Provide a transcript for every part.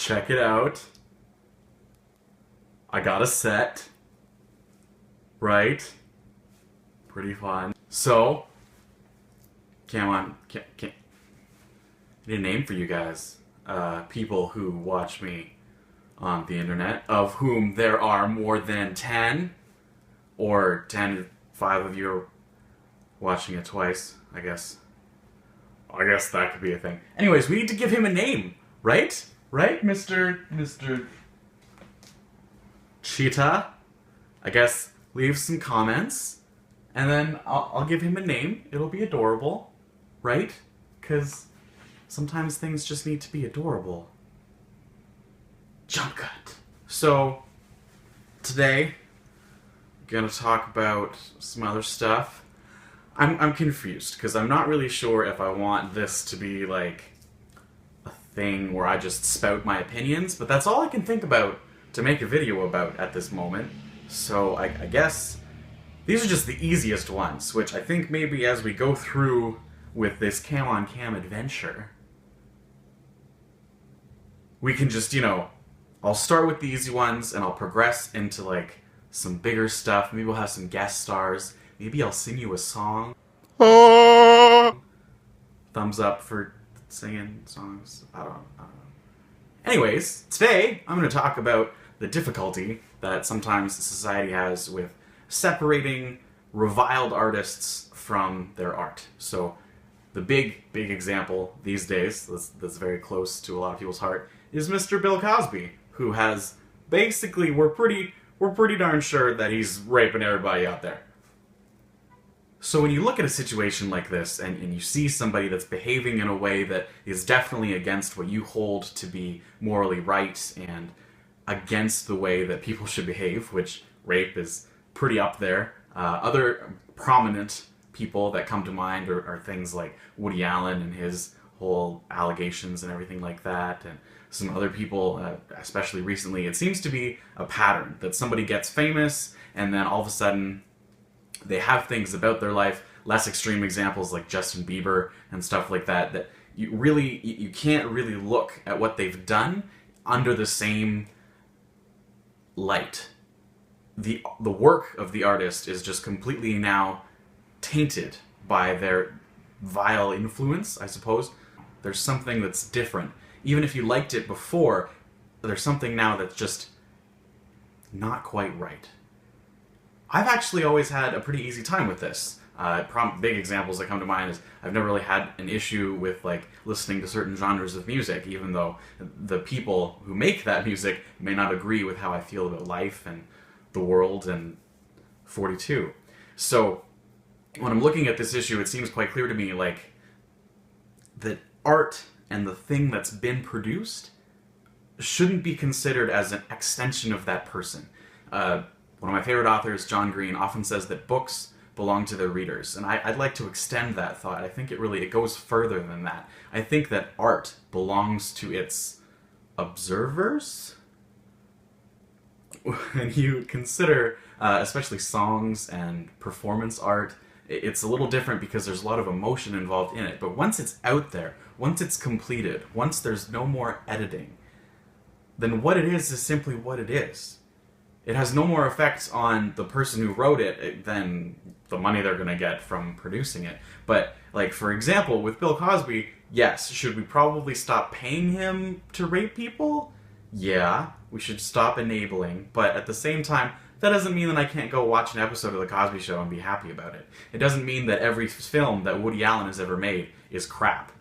check it out. I got a set. Right? Pretty fun. So, I need a name for you guys. People who watch me on the internet, of whom there are more than 10, or 5 of you are watching it twice, I guess. I guess that could be a thing. Anyways, we need to give him a name, right? Right, Mr. Cheetah? I guess leave some comments, and then I'll give him a name. It'll be adorable, right? Because sometimes things just need to be adorable. Jump cut. So, today, I'm gonna talk about some other stuff. I'm confused, because I'm not really sure if I want this to be, like, a thing where I just spout my opinions, but that's all I can think about to make a video about at this moment. So, I guess these are just the easiest ones, which I think maybe as we go through with this CamOnCam adventure, we can just, I'll start with the easy ones, and I'll progress into, like, some bigger stuff. Maybe we'll have some guest stars. Maybe I'll sing you a song. Thumbs up for singing songs. I don't know. Anyways, today I'm going to talk about the difficulty that sometimes society has with separating reviled artists from their art. So the big example these days, that's very close to a lot of people's heart, is Mr. Bill Cosby, who has basically, we're pretty darn sure that he's raping everybody out there. So when you look at a situation like this, and you see somebody that's behaving in a way that is definitely against what you hold to be morally right, and against the way that people should behave, which rape is pretty up there. Other prominent people that come to mind are things like Woody Allen and his whole allegations and everything like that, and some other people, especially recently. It seems to be a pattern that somebody gets famous, and then all of a sudden they have things about their life, less extreme examples like Justin Bieber and stuff like that, that you can't really look at what they've done under the same light. The work of the artist is just completely now tainted by their vile influence, I suppose. There's something that's different. Even if you liked it before, there's something now that's just not quite right. I've actually always had a pretty easy time with this. Big examples that come to mind is I've never really had an issue with, like, listening to certain genres of music, even though the people who make that music may not agree with how I feel about life and the world and 42. So when I'm looking at this issue, it seems quite clear to me, like, that art and the thing that's been produced shouldn't be considered as an extension of that person. One of my favorite authors, John Green, often says that books belong to their readers, and I'd like to extend that thought. I think it goes further than that. I think that art belongs to its observers. When you consider, especially songs and performance art, it's a little different because there's a lot of emotion involved in it. But once it's out there, once it's completed, once there's no more editing, then what it is simply what it is. It has no more effect on the person who wrote it than the money they're going to get from producing it. But, like, for example, with Bill Cosby, yes, should we probably stop paying him to rape people? Yeah, we should stop enabling, but at the same time, that doesn't mean that I can't go watch an episode of The Cosby Show and be happy about it. It doesn't mean that every film that Woody Allen has ever made is crap.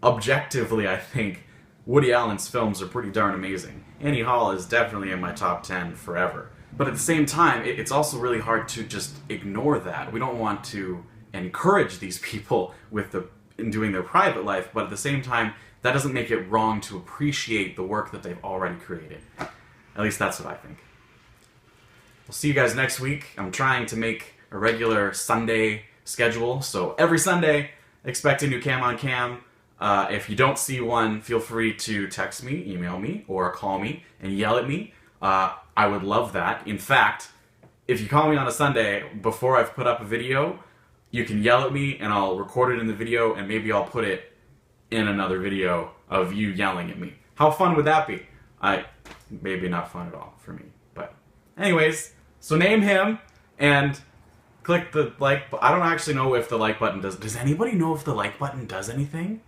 Objectively, I think Woody Allen's films are pretty darn amazing. Annie Hall is definitely in my top 10 forever. But at the same time, it's also really hard to just ignore that. We don't want to encourage these people in doing their private life, but at the same time, that doesn't make it wrong to appreciate the work that they've already created. At least that's what I think. We'll see you guys next week. I'm trying to make a regular Sunday schedule, so every Sunday, expect a new CamOnCam. If you don't see one, feel free to text me, email me, or call me and yell at me. I would love that. In fact, if you call me on a Sunday before I've put up a video, you can yell at me and I'll record it in the video, and maybe I'll put it in another video of you yelling at me. How fun would that be? Maybe not fun at all for me. But anyways, so name him and click the like. I don't actually know if the like button does. Does anybody know if the like button does anything?